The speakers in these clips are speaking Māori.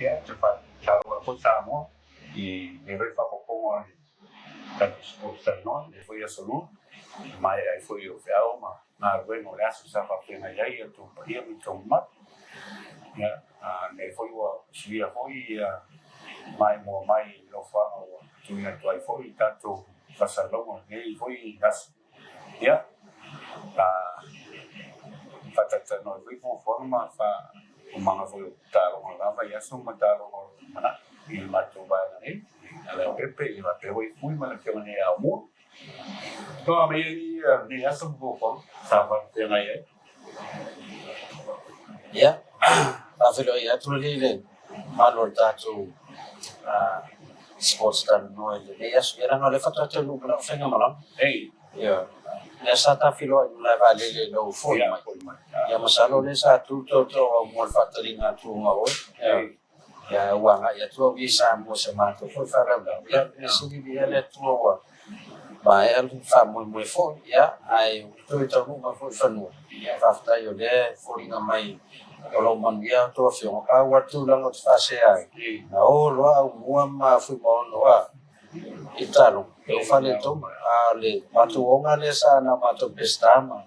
dia te fa Talanoa ko Samoa e vai fa ko tanto sports no e foi solo mai ai foi o fiao ma bueno le aso sa fa pena ya e tu paia mi toma ya ne foi o via foi mai mo mai lo fa o tu ia tu ai foi tanto fa salongo ne foi gas ya fa tata no foi forma fa mga foi taro lava ya so mataro mana il mato ba ne ala pepe i va pero fui mana que ne amo to a me ni aso bo sa va te ngai ya a velo ya tu le malo tato sports tan no le ya era no le fatto te lu no fenga malo ya la sata filo la vale le lo foi ya masalo le sa tutto mo fatto linga tu ngao ya wanga ya tu bisa mo se mato foi fara ya si dia le tu wa ba el fa mo foi ya ai tu to mo foi fanu ya fafta yo le foi na mai lo mangia to fio ka wa tu la no fa se ai na o lo mo ma foi mo no wa italo eu falei to ale matuonga le sana mato pestama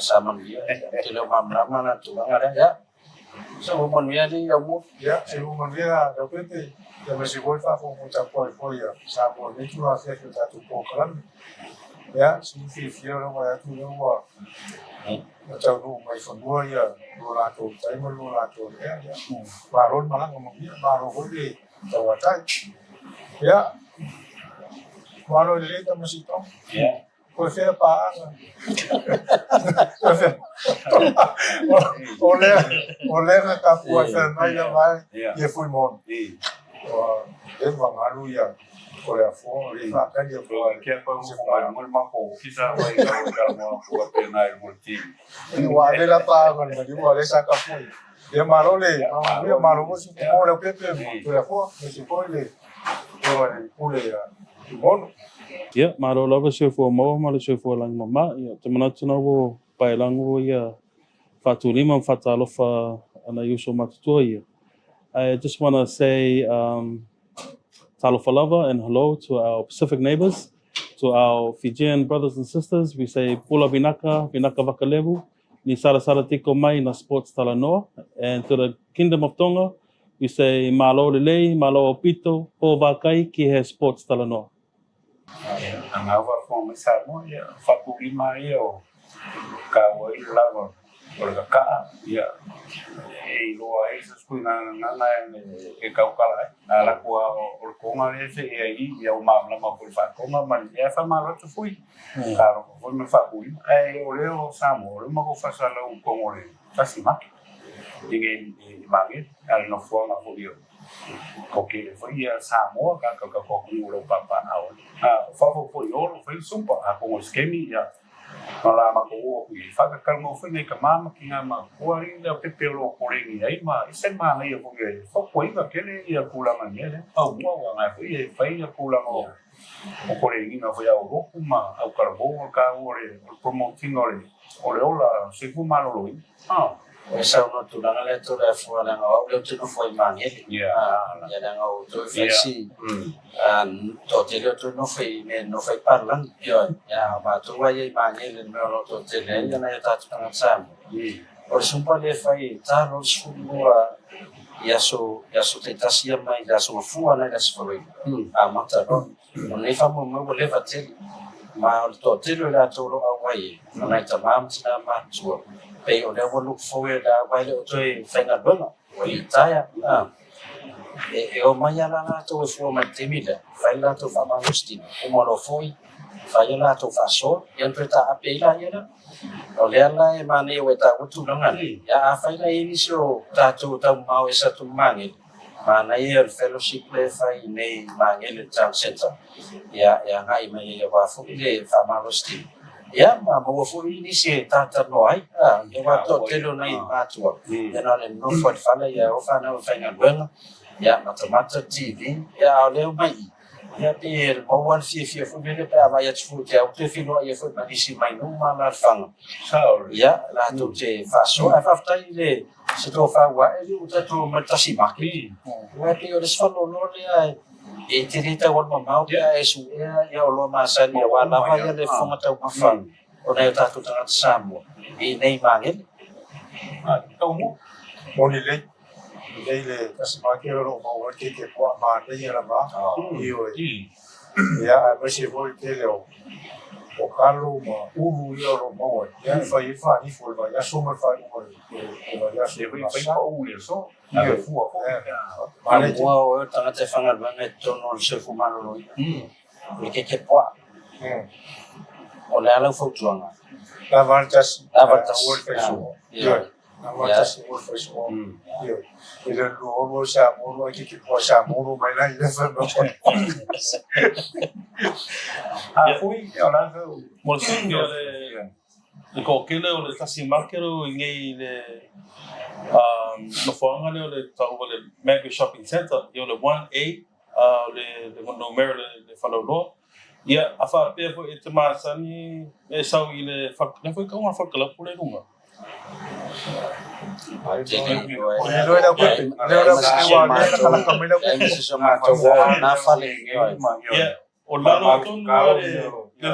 sama dia que lo mamlama na tu ngara ya so mon dia ni mo ya se mon dia de repente ya me si golfa con mucha foi ya sa mo ni tu hace que ta tu poco ya si fio no va tu no va macam tu mai fondua ya dolato sai mo dolato ya baron malang ngomong dia baru boleh tawatai ya Malo lelita mo si Tom. Yeah. Pues era paanga. Oleh na kapua sa naya mai ye fui mon. Dia vangalu ya. Korea fo ri fa kan ye fo que é para mo mapo kisa vai ga mo ko pena el multi ni wa le la paanga ni wa le sa kapua. Dia malo le, dia malo mo si mo le pepe mo le fo, ni si ko le. Ule ya. Bon. Ya, maro lava se for mo, maro se for lang mama, ya, te mana tuna wo pai lang wo ya fatu lima fatalo fa ana yuso matutua ya. I just want to say talofa lava and hello to our Pacific neighbors, to our Fijian brothers and sisters. We say pula vinaka, vinaka vakalevu, ni sara sara tiko mai na sports Talanoa. And to the Kingdom of Tonga, we say malo lelei, malo opito, po vakai ki he sports Talanoa. Ang awa ko sa mo ya fakulima yo kawai lava or ka ya e lo ai sa skuna na e ka kala ala ko o ko ma ese e ya o ma na ma ko fa ko ma ya fa ma lo fui claro foi me fa fui e o le o samo o ma ko fa sa lo ko mo le fasima dinge mangi al no fo ma fo yo porque foi a Samoa que o papa fa foi o foi sumpa com o esquema já lá mas o que fa que calmo foi nem que mama que ama o ainda o que pelo correndo aí mas isso é mal aí porque foi que ele ia pula maneira o mas foi ia pula o correndo não foi algo como o carbono o promoting o lá se foi mal lo Esa no tu nang le tu le fu nang au le tu no foi mangel ya nang au tu flexi to te le tu no foi parlan yo ya ba tu wa ye mangel no to te le ya na ta tu nang sam por sumpa le fai ta no su ya so te tasia mai ya so fu ana ya so mata no ne fa mo le fa te ma to te le la to au wa ye na ta mam tina ma tu pe o le look forward vai le toi fenga bona o itaya e o mañana la to fo ma temida fai la to fa mangustina como lo foi fai la to fa so y entreta a peila ya o le ala e mane o ta utu nanga ya fai la inicio ta to ta mau esa tu mangi mana el fellowship le fai nei mangi le town center ya ngai mai ya va fu le fa mangustina ya ma mo fu ini si tata no ai e wa to telo nei atua ya no le no fo fala ya o fa na o fa ngwen ya matomata tv ya le mai ya pe o wan fi fu bele pa va ya fu ya o te filo ya fu ma disi mai no ma la fanga ya la to te fa so a fa ta ile se to fa wa e u ta to ma ta si maki wa pe o le fa lo no le e te rita wa ma mau dia e su ya o lo ma sa ni wa la va ya le fonga ta ma fa o na ta to ta samo e nei mangel tau mo Moni le le tasimaki ro ma wa ke po ma le ya ma io ya a se voi te le o kalo ma ulu ia ro ma ya fa ni fo va ya so ma fa ko ya so vai ko ulu so ia fu ko ma le wa o ta te fanga ba me to no se fu ma lo ni ke po o le ala fo tuanga la vartas Avantas. word fa so Yeah. la vartas word fa so io il lo sa mo ke po sa mo mai la ile fa no fui ora so Mo se le ko kele o le tasi makero ngai le no fonga le tau le Mega Shopping Center yo le 1A le no Maryland le Talanoa ia afa pe fo e te masani e sau i le le foi ka fa kala pule runga no era ko le ora se wa le kala kamela ia o lalo tonu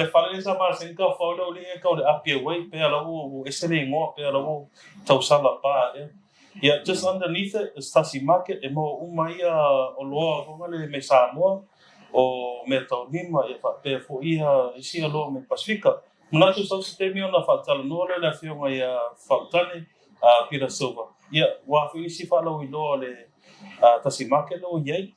le fale sa mar sen ka fa o le ka o le apie wei pe ala o esele ngo pe ala o tau sala pa ia just underneath it is Tasi Market e mo umaia o loa ko le me Samoa o me tau lima e fa pe fo ia isi lo me Pasifika na tu so te mi ona fa Talanoa le fionga ia faltane pira silva ia wa fi isi fa lo i lo le Tasi Market lo ye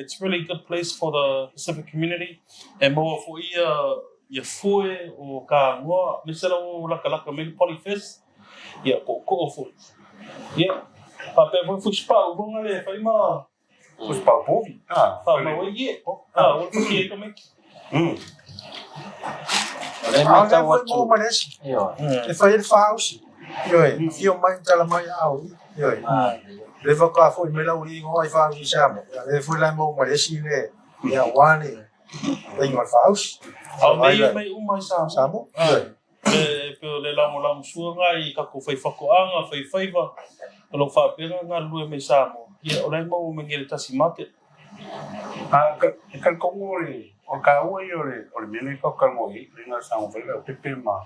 it's really good place for the Pacific community e mo fo ia fue o ka ngoa me se lo la kala me polyfest ia ko fo ia pa pe fo fuspa o bonga le fa ima os pa povi fa ma o ye o ye como le Ah, meta foi wa mo manes. yo E fai il faus. Io fio mai tala mai au. Io le va ka foi me la uri ngo ai faus samo. Le foi la mo manes le. Ya wani. Dai mal faus. au mai umai sa Samo. le la sua ngai ka ko fai fakoanga fai va lo fa pena nga lu me sa mo ia o le mo me ngel Tasi Market ka kongore o ka oi o le mele ka ngoi ringa sa mo fela pepe ma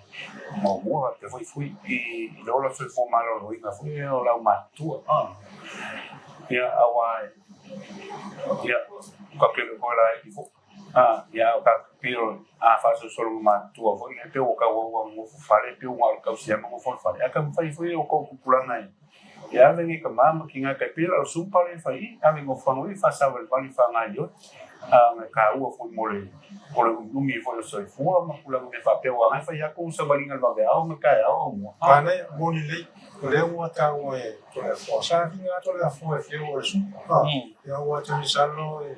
mo te foi e lo la foi fo malo lo inga foi o la matua ia awa ia ka ke ko la i fo ia o ka piro fa so solo matua foi le pe o ka wo mo fare pe o ka sia mo fo fare ka foi o ko kupulana ia vengi ka mama kinga ka pira o sumpa le fai ave ngo fanui fa sa vel vali fa ngai yo me ka u fo mole por o mi fo so fu ma kula me fa pe wa fa ya ku sa vali ngal va au me ka au mo Ana mo ni le. Le mo ta o e. To le fo sa vinga to le fo e fio o su. Ya wa te ni salo e.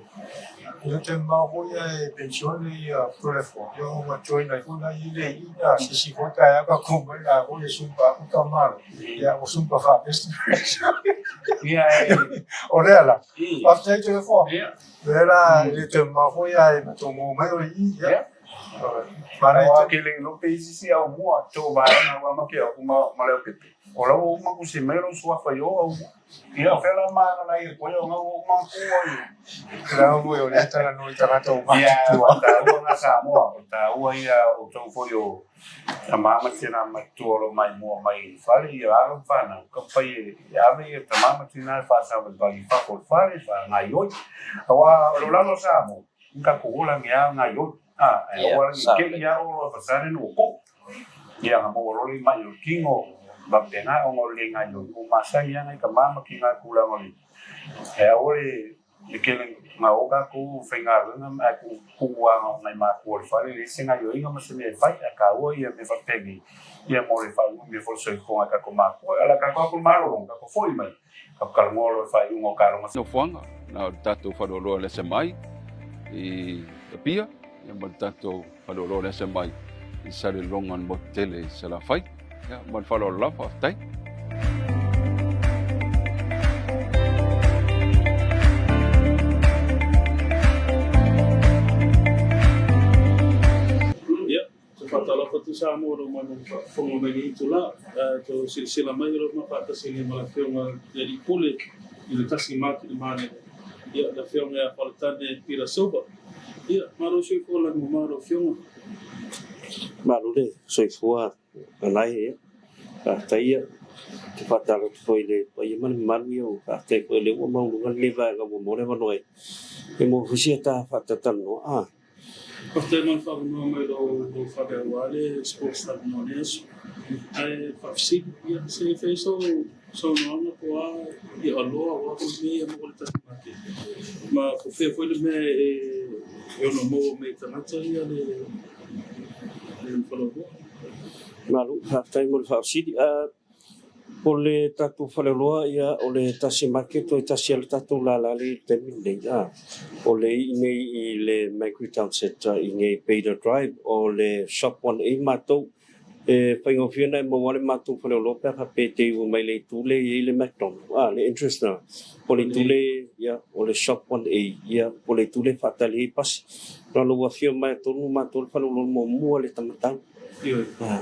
Le te ma ho ya e pensione ya to le fo. Yo wa join la ko na i le i ya si ko ka ya ka ko me la o e su pa ko ta ma. Ya o su pa fa best. ia O le ala. Pa te te fo. ia Era le te ma ho ya e to mo me o i ya. para o que le no pe si au mo to ba na wa ma ke o ma le pepe o la o ma ku si mero su fa yo au ia fe la ma na i ko yo ma ku Era mo yo le ta no i ta to ma. ia ta o na sa mo ta o ia o to fo yo a mama tina ma tu o mai mo mai fare ia a fa na ka pa ia me ta mama tina fa sa ba fa por fare fa na yo wa lo la lo sa mo ka ku la ngia na yo ora ke ia o fa sa no ko ia mo lo li mai o kingo ba tena o le ngai yo ma sa ia ngai ka mama kinga ku la mo ore ke ma o ka ku fenga na ma ku wa na ma ku fa le singa yo inga ma se me fa ka o ia me fa pegi ia mo le fa me fo so ko ka ko ma ko ala ka ko ma ro ka ko foi mai ka ka ngolo fa un o ka ro no fuanga na tatu whanoro le se mai i te pia ia ma tatu whanoro le se mai i sare longan mo tele se la fai ia ma whanoro la fa tai ia te fatala fatu sa mo ro man fongo meni tula to sila mai ro ma pata sini mala fionga jadi pule ile tasi maki mane ia da fionga faltane pira soba ia maro sui ko la maro fionga maro le soi fua anai tai te fatalo foi le pai man mario te ko le mo ngal le va ga mo le noi e mo fusieta fatatano Porque man fa no mai do fa de wale sports that no nes ai fa si ia se fe so no no ko ia alo wa ko mi mo ko ta ma ko fe foi le me eu no mo me tanata ia le follow malu fa tai mo fa si o le tatu whaleroa ia o le tasi market o tasi ala tatu la le te mine o le inei i le Microtown Center i ngei Beta Drive o le Shop 1A matou e whaingofia mo wale matou whaleroa pēha pēte i mai le tūle i le McDonald's le interest na o le tūle ia o le Shop 1A ia o le tūle whatale i pasi na lo wafia mai tonu matou whaleroa mo mua le tamatau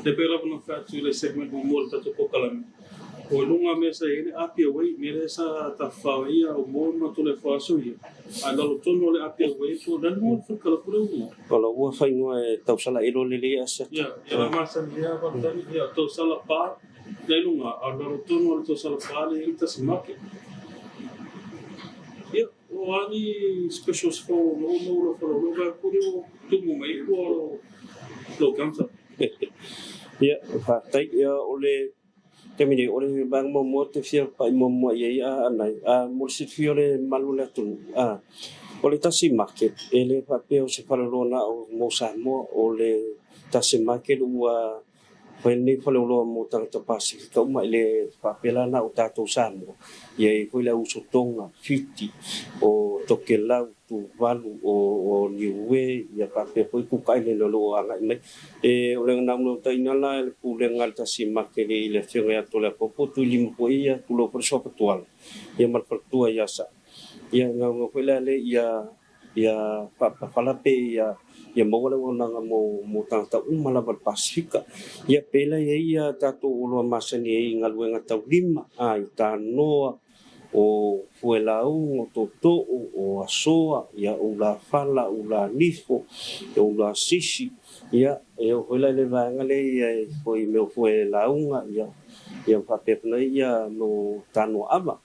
le pēla puna whatu le segment mo mua le tatu pokalami o lunga mesa ene apia wei mere sa ta faia o mo no to le faso ia a lo tono le apia wei so dan mo fu kala pura mo kala ua fai no tau sala ilo le le asa ya la masa ia ba dan ia to sala pa le lunga a lo tono le to sala pa le ita simake ia o ani specials for no for lo ga ku tu mo mai ko lo kansa ia fa tai ia ole te mini ore bang mo te fia pa mo ye anai mo sit fio le malula tu ole tasi market ele pa pe o se falona o mo sa mo ole tasi market ua When follow lo mo tang ta Pacific ka mai le papela na uta to san ye foi la uso tonga 50 o tokela tu valu o niwe ya pape foi ku kai le lo anga me e o le nam no ta inala ku le ngal ta sima ke le fionga to la popo tu lim ko ia ku lo por so patual ya mal por tua ya sa ya ngo foi la le ya papa fala pe ya mo wala wala mo tanta mala bar Pasifika ya pela ya tatu ulo masani ngalwe ngata lima Talanoa o fuelau o toto o asoa ya ula fala ula nifo ula sisi ya eu foi le vangale ya foi meu fuelau ya pape ya no tano aba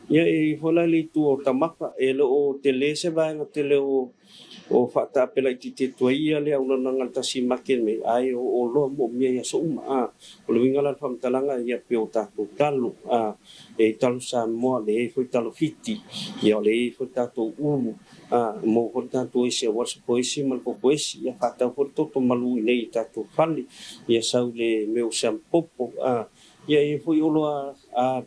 ya foi le tu o tamaka elo o tele se va no tele o fata pela tite toia le au na ngal tasi makin me ai o lo mo me ya so o le ngala fam talanga ya pe o ta talu e talu sa mo le foi talu fiti ya le foi tato mo foi tato ese was poesi mal poesi ya fata foi to malu nei tato fali ya sau le meu sam popo ya e foi o lo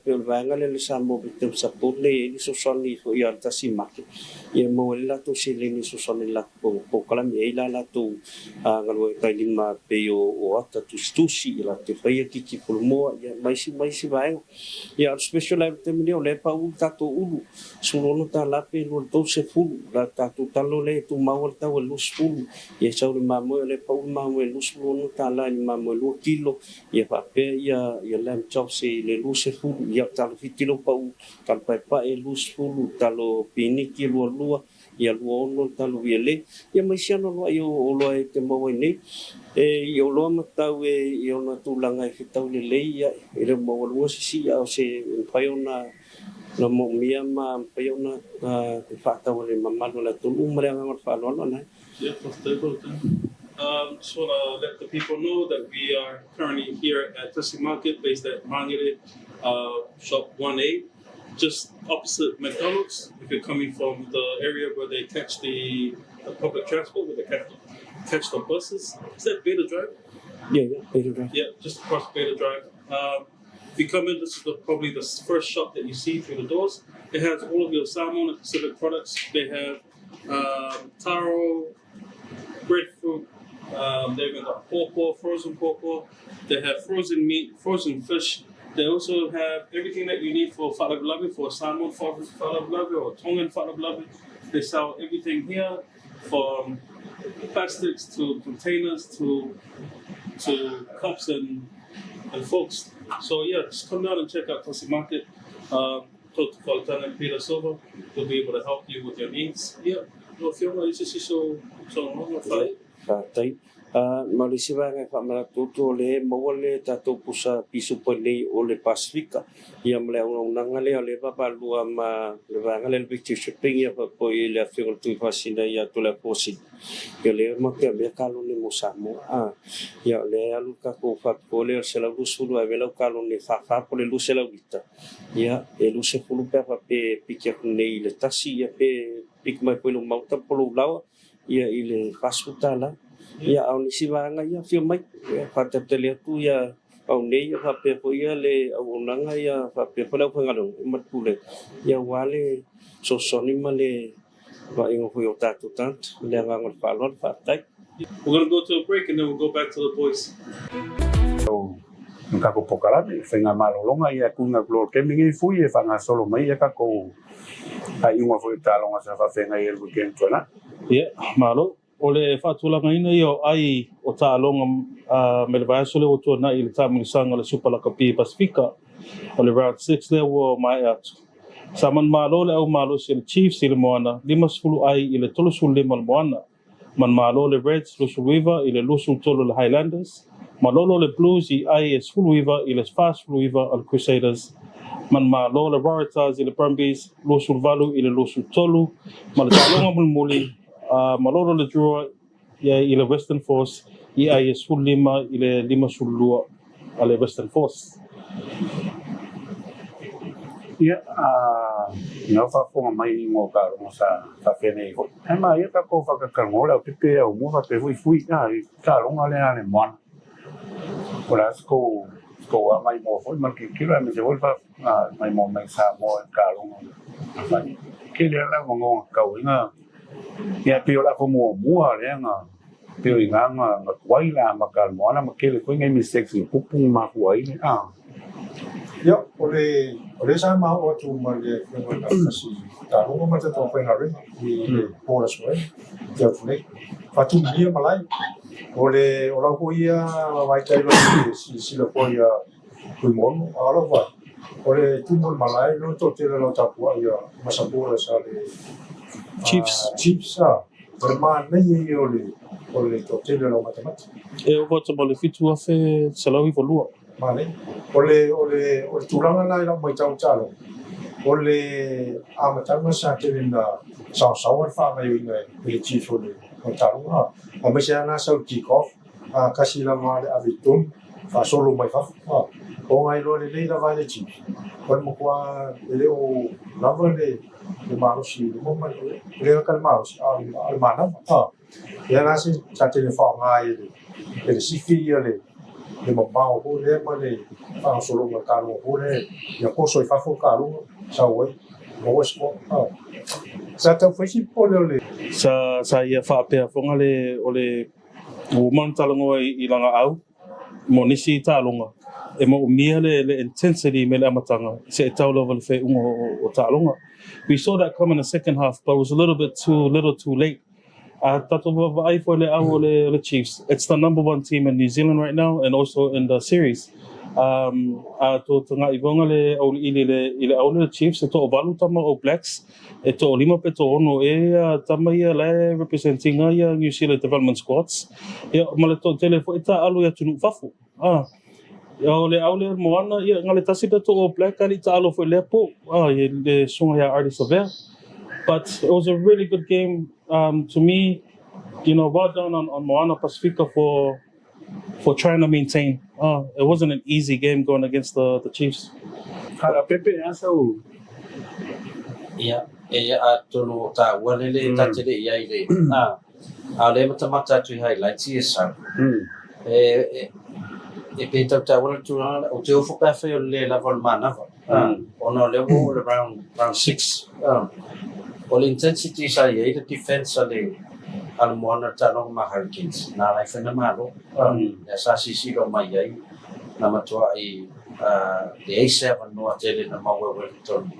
pe vanga le sa mo bitem sa le ni so soni foi ya tasi makin ya mo la to se le ni so soni la po kala me la to ngalo tai lima pe o ata tu stusi la te pai ki pulmo ya mai si vai ya special te me le pa u tato ulu sulo no ta la pe lo to se fu la tato talo le tu ma volta o lu fu ya sa le mamo le pa u mamo lu sulo no ta la ni mamo lu kilo ya pa pe ya lam chop se le lu se fu ya talo fitilo pa u tal pa e lu fu talo pini ki lu ia lua ono talu viele ia mai siano loa i o loa e te maua nei i o loa matau i ona tūlanga i whitau le lei ia i reo maua lua sisi au se whai ona na mo mia ma whai ona te whātau le mamano le tulu umareanga ngar whāloana nei. Yeah, just want to let the people know that we are currently here at Tasi Market based at Mangere, shop 1A. Just opposite McDonald's, if you're coming from the area where they catch the public transport, where they catch the buses. Is that Beta Drive? Yeah, Beta Drive. Yeah, just across Beta Drive. If you come in, this is probably the first shop that you see through the doors. It has all of your salmon and Pacific products. They have taro, breadfruit. They've got pawpaw, frozen pawpaw. They have frozen meat, frozen fish. They also have everything that you need for whakablawe, for salmon whakablawe or tongan whakablawe. They sell everything here, from plastics to containers to to cups and folks. So yeah, just come down and check out Tosi Market. Talk to Falatana and Peter Silva. They'll be able to help you with your needs. Yeah, no feel like it's just so long. Tai. Malisiwa ngai whamaratoto o le maua le tātou pusa piso poinei o le Pasifika. Ia mle unanga lea le papalua ma le vanga le victory shipping ia papoi le awhigo tui whasina ia tole posi. Ia le makia mea kalo ni mo Samoa. Ia le alu kako whapiko le se lau rusulu ai velau kalo ni whawhapo le luse lau ita. Ia e luse pulu pepa pe pikia kunei le tasi ia pe pik mai poilu mauta pulu lawa. Ia i le pasutala. Ia au ni siwanga ia fio mai whatatele atu ia au nei ia whapepo ia le au onanga ia whapepo lau whangarong matpule ia wale so sonima le wa ingo hui o tātou tānt le angangon whalon whatai. We're going to go to a break and then we'll go back to the boys. So, kako pokalame, whenga malolonga ia kunga glor kemingi fui e whanga solo mai ia kako a ingo hui tālonga sa whawhenga i elbu ken tuana. Yeah, malo. O le whaatulanga ina i o ai o tālonga me le vaesole o tuana i le tāmungisanga le Supalaka Pi Pasifika o le round 6 there wo mai atu. Sa man malo le au malo si le Chiefs i le moana, 5 ai i le 35 le moana. Man malo le Reds, Bluwave i le 13 le Highlanders. Malolo le Blues i ai e 10 i le 5 o le Crusaders. Man malo le Waratahs i le Brumbies, 12 i le 13. Ma le tālonga mulmuli malolo le draw ia i le Western Force i ai e 15 i le 5 a le Western Force. Ia, nga whafonga mai ngō kārongo sa whawhenei hoi. Hei mai ia kako whakakangola o pepe au mua whape hui fui, i kāronga le ane moana. Ora sko a mai mō hoi, man ki kira me se hoi mai mō mai sa mō e kāronga. Kile ala ngonga kau inga, ia pio la ko mua lenga pio inga nga kuai la makal moana makele ko ngai mistakes ni pupung ma kuai ni Ya, ole sa ma o tu ma le ko na kasi ta ro ma ta to pe ngare ni po la so ya fune fatu ni malai ole ola ko ia vai tai lo si lo ko ia ku mon ala va ole tu mon malai no to te lo ta po ia masapura sa le Chiefs bermain nei ole to te lo matematika E o voto mo le fitu afe salawi volua. Mane ole turanga nai la mai tau talo ole amatanga sa te na sa fa mai le Chiefs ole o talo o me sa na sa kick off kasi la ma le avitum fa solo mai fa o ngai lo le la vai le Chiefs kon mo kwa le o lava le marusi mo mai le ka marusi al mana ya na si sa te fa ngai le sifi le mamau ho le ma le fa solo ma ka lo ho le ya ko so fa fo ka lo sa we mo so sa ta foi si pole le Sa ia whaapea whonga le o le woman Talanoa i langa au mo nisi tālonga e mo umia le intensity me le amatanga se e tau lava le whai unga o tālonga. We saw that come in the second half, but it was a little bit too late. Tato wa'ai for le au le Chiefs. It's the number 1 team in New Zealand right now and also in the series. To tanga i vonga le au le au le Chiefs e to o valu tama o Blacks e to o 5 pe to ono e tama ia le representing ia New Zealand development squads. Ia ma le to tele fo ita alu ia tunu fafu. Ia le au le moana ia ngale tasi to o Black ali ta alu fo le po. Ia le songa ia artist of there. But it was a really good game. To me, well done on Moana Pacifica for trying to maintain. It wasn't an easy game going against the Chiefs. Kara pepe asa u. Ia atono ta walele ta tele ia ile. Ale mata tu highlights isa. E pe ta wala tu o te ofo pa fe le la vol mana. Ono le round 6. All intensity sa ia the defense ale al Moana Talanoa ma Hurricanes na lai fena malo sa sisi ro mai ai na matua i the A7 no tele na mawe Wellington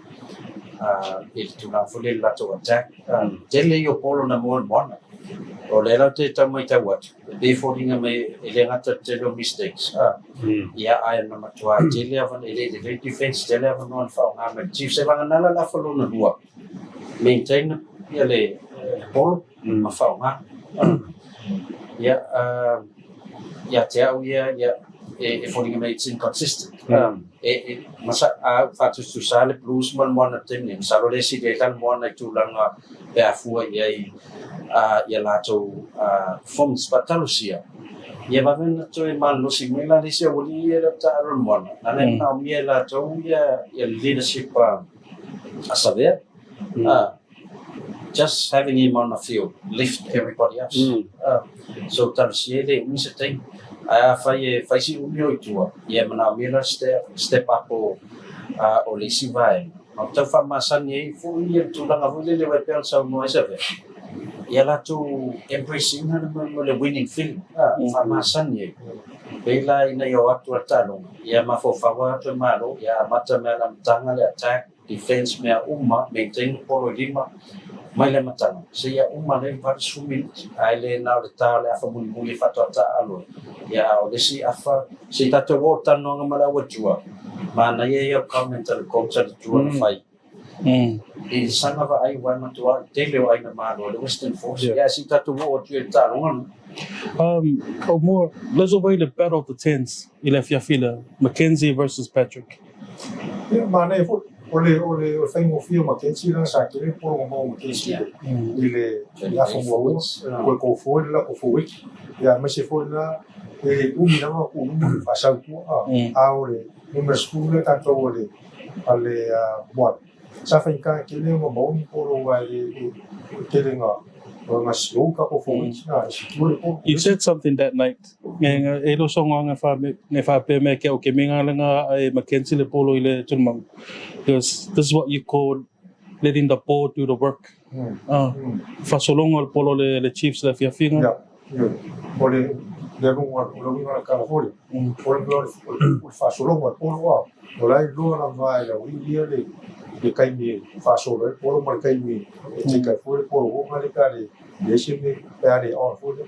il tuna fule la to attack tele yo polo na Moana o le lau te tamai te wat before ringa mai ele ngata te lo mistakes ia ai na matua te le avan ele de defense te le avan on fa nga me chief se vanga nala la fa lona lua maintain ia le ball ma fa nga ia te au ia e for ringa mai it's inconsistent masa a fa tu sale blues man mona tene sa lo le si de tan mona tu langa pe afua ia lato performance patalusia ia va vena to e mal no si mela le se woli ia ta ron mona na na mi la to ia leadership asave just having him on the field lift everybody else so talusia le mi se tem fai si unio itua ia mana mi la step up o le si vai no tau fa masani e fu ia tu langa fu le vai pel sa no esa ve ia la tu embracing no le winning film fa masani bela ina yo atu atalo ia ma fo fawa to malo ia mata me la tanga le attack defense me maintain polo lima mai le matanga se ia le par sumi ai le na le ta le afa muli fato ta alo ia o le si afa se ta to volta no ngala wajua mana ia commenter culture tu fai e sanga ai wa matua tele ai na malo le western force ia si ta to volta ta longa or more, let's over the battle of the tens. Ilefia Fila, Mackenzie versus Patrick. Yeah, man, ole fai mo fio Mackenzie la sa kere por mo Mackenzie. Ile la fo ko fo la ko fo wiki. Ya me se fo la na ma ku mu fa sa ku ole numero skule tanto ole ale mo. Sa fai ka kele mo ni por wa kele nga. You said something that night. Elo songa nga fa pe me ke o ke minga nga Mackenzie le polo ile tulmang. Because this is what you call letting the ball do the work. Fa solongo le polo le Chiefs le fia finga. Yeah. Ole le runga ka fori. Ole fa solongo le polo wa. Ola I lo na vai la wi le le kai mi fa solo le polo mal kai mi te kai fori polo o mali ka le se me pare on fori.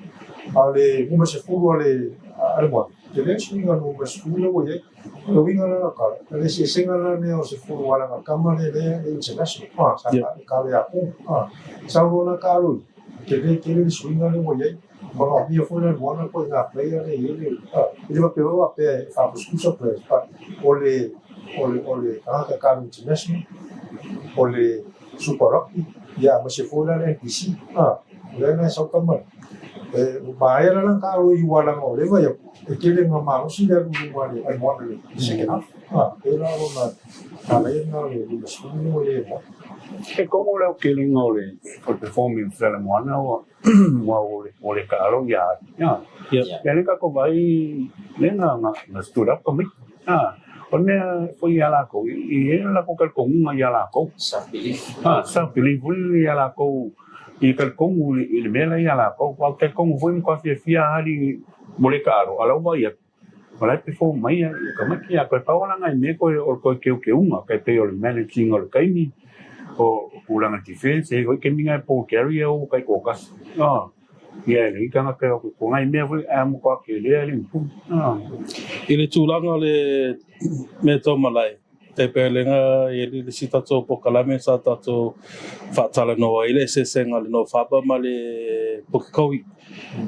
Ale mo se furu ale mo. Te le swinga no mo skulu wo ye. Lo winga na ka. Le se singa na ne o se furu wala ka kamane le international. Sa ka le a ku. Sa ro na ka ro. Te le swinga no wo ye. Bueno, io fuori nel buono poi da player io però a fa scusa per ole anche caro international ole super rugby ya ma se fuori nel PC le ne so come ma era la caro i wala no le vai e che le mamma si da uguale ai buoni se che era una le sono le e como le killing ole for performing for le moana o ole caro ya ne ka ko vai le na stura ko mi onne foi ala ko I la ko kal ko ya la ko sa pili vul ya la ko I kal ko I mela ya la ko qualquer ko foi ko fia hari mole caro ala vai Wala pe mai ka maki a ko pa wala ngai me ko ke unga ka pe o managing o kai ni o ulanga defense e ke minga po carry o kai ko kas ia ni ka ka ko ngai me fu am ko ke le ali pu ile tulanga le me to malai te pelenga ele le sita to po kalame sa ta to fa Talanoa ile se senga le no fa ba male po ko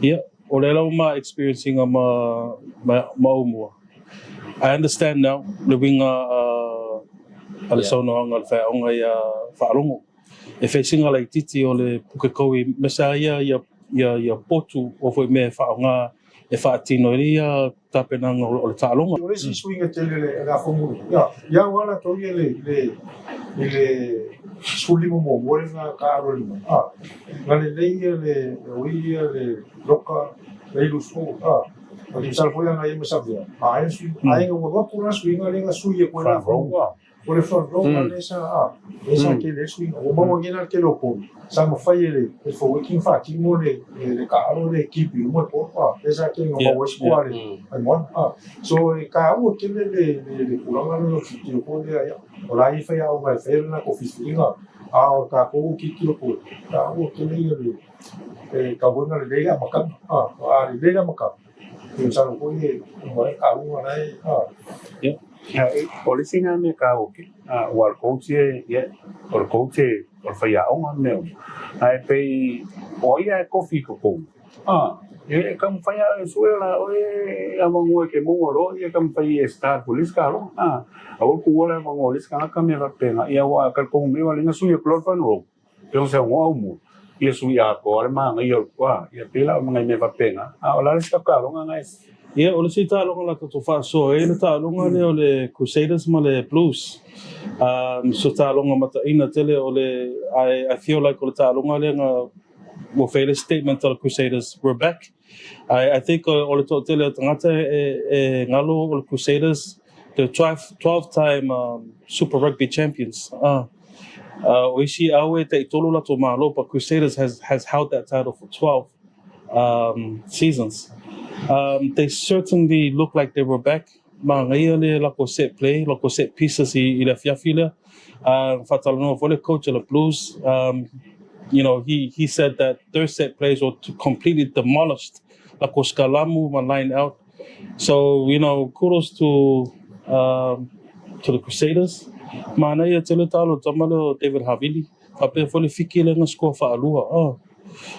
ia o le ma experiencing ma umua. I understand now living ale sono ang fa onga ya fa longo e facing ala titi o le pukekowi mesa ya potu o foi me fa onga e fa tino ria tapenang o le talonga o le si swing tele la fomu ya wala to le suli mo nga karo lima le wi le loka le luso o di salfo ya ngai mesavia ai nga mo pura swing nga suye ko la fomu o le front row esa ke le swing o mo ngena ke lopo sa mo fai le fo working fa ki mo le karo le kipi mo po esa ke mo mo square ai mo so ka o ke le kuranga no ki ko le ya o la I fa ya o mai fe na ko fisinga ao ka ko ki ki ko ka o ke le ka bo na le ga maka le ga maka yo sa ko ye mo ka u na Ole singa me ka oke. Wal coach ye or coach or fa ya on me. Ai pe oia coffee ko ko. Ye kam fa ya suela oe amango ke mo ro ye kam fa ye star police ka ro. Au ku wala mango lis ka ka me va pena. Ya wa ka ko me wala nga suye klor fan ro. Pero se ngo mu. Ye suya ko al ma ngai kwa. Ye pela mga me va pena. Ola lis ka ro nga Yeah, ole si tālonga la to fa so e le tālonga le ole Crusaders ma le Blues. So tālonga mata ina tele ole I feel like ole tālonga le nga mo fair statement of Crusaders we're back. I think ole to tele tangata e ngalo ole Crusaders the 12-time Super Rugby champions. We see awe te tolo la to malo but Crusaders has held that title for 12 seasons. They certainly look like they were back. Mangayale lako set play, lako set pieces I la fiafila. Talanoa for the coach of the Blues. He said that their set plays were completely demolished. Lako skalamu ma line out. So kudos to the Crusaders. Manaya tele talo tamalo David Havili. Kape fole fiki le nga score fa alua.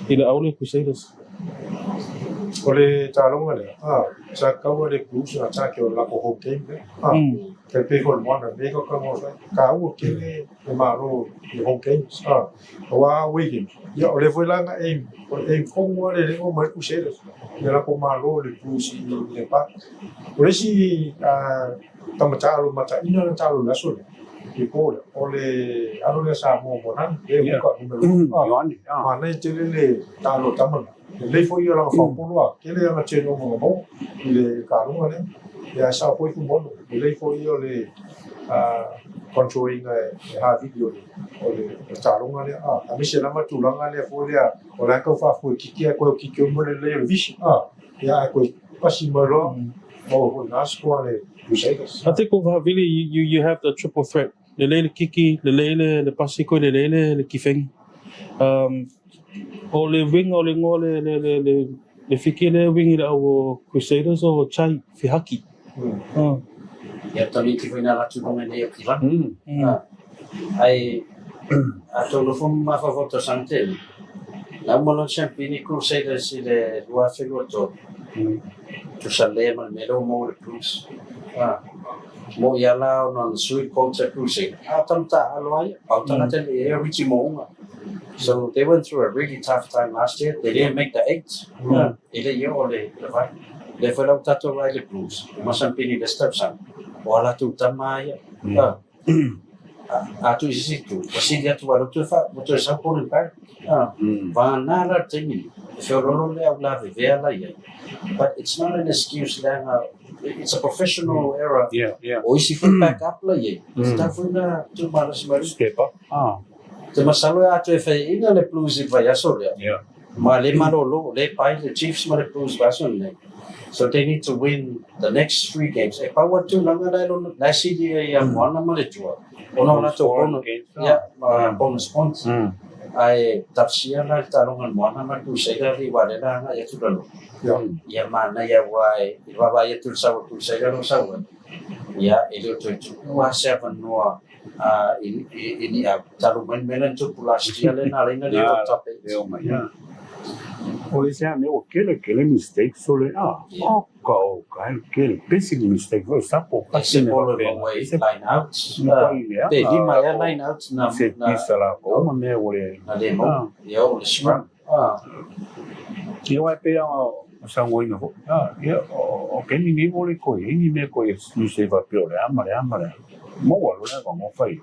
Ila aule Crusaders. Ole talonga le sa ka wo le Blues na sa ke la ko home game ke pe ko mo na be ko ka mo ka wo ke le ma ro le home game wa weekend ya ole foi la nga ko mo le ko ma Crusaders ya la ko ma ro le Blues le pa ole si tamata ro mata ina na talo la so ke ko ole aro le sa mo na le ko numero ma na le talo tamana le foi io la fa polo che le ha ceno mo le caro ne ya sa poi fu mono le foi io le controlling ha video o le caro ne a mi se la ma tu la ne foi ya o la ko fa fu ki ko mo le vision ya ko pasi mo ro o na squale Crusaders. I think over really you have the triple threat. Le lele kiki, le lele le pasiko, le lele le kifeng. O le wing o le ngo le fiki le wing I o Crusaders o chai fi haki. Ya tali ki fina la tu nome ne pila. Ai ato lo fom ma fa foto sante. La mono champion Crusaders le dua fegoto. Tu sale mal melo mo le plus. Mo ya la non sui contra Crusaders. Tamta aloy, pautana te le richi mo. So they went through a really tough time last year. They didn't make the 8. Ele yo le vai. Le foi la tato vai le Blues. Ma sampini le steps wala tu tamaya. Tu isi tu. Wasi dia tu wala tu fa, tu sa por el par. Va na la tini. Fe rolo le habla de vela ya. But it's not an excuse then. It's a professional era. Yeah. O isi foi back up la ya. Sta foi na tu malas malas. Step up. Te masalo atu e ina le Blues I vai aso le. Yeah. Ma le malolo, le pai le Chiefs ma le Blues vaso le. So they need to win the next 3 games. E pa watu langa lo na sidi ya mwana ma le tua. Ona na to bonus. Yeah, bonus points. Ai tapsia na talonga mwana ma tu sega ri wale na nga ya tulalo. Ya mana ya wai, wa ya tu sa tu sega no sa wa. Ya ele to wa 7 no ini taru men tu pulastia le na le na le top 8. O ese me o que le mistake sole que basic mistake foi sapo Ese bolo line out. Te di mai line out na pisa la o me ole na demo. Yo le scrum. Eu vai pegar o sangue no. O que ni vole ko ni me ko ni se va piore amare. Mo wa lo na mo fai.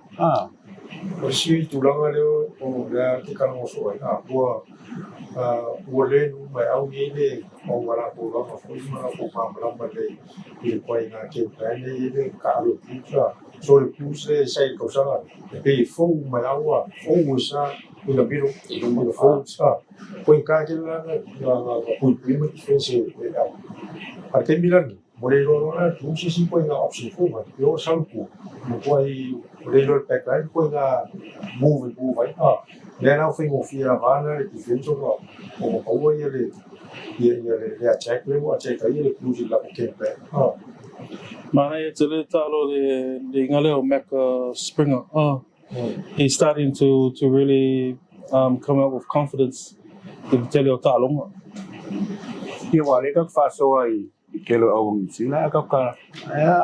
O si tu langa le o la te ka mo so o le no mai au ni le o wala ko lo ko ma ma le I ko ina ke ka le ka lo pizza so le puse sai ko sa pe fo mai au o sa ina biro ina fo sa ko in ka ke la ko prima diferença a que milan boleh orang tu sisi pun nggak opsi pun kan, yo salku, boleh back line pun nggak move baik dia nak fing ofia mana di defense ko, kau ya le check le, check aja le cruise la pakai back, mana ya jadi kalau di ngaleo Mac Springer, he's starting to really come out with confidence. Di tell Talanoa. Ia wale ka faso ai kelo awang sila ka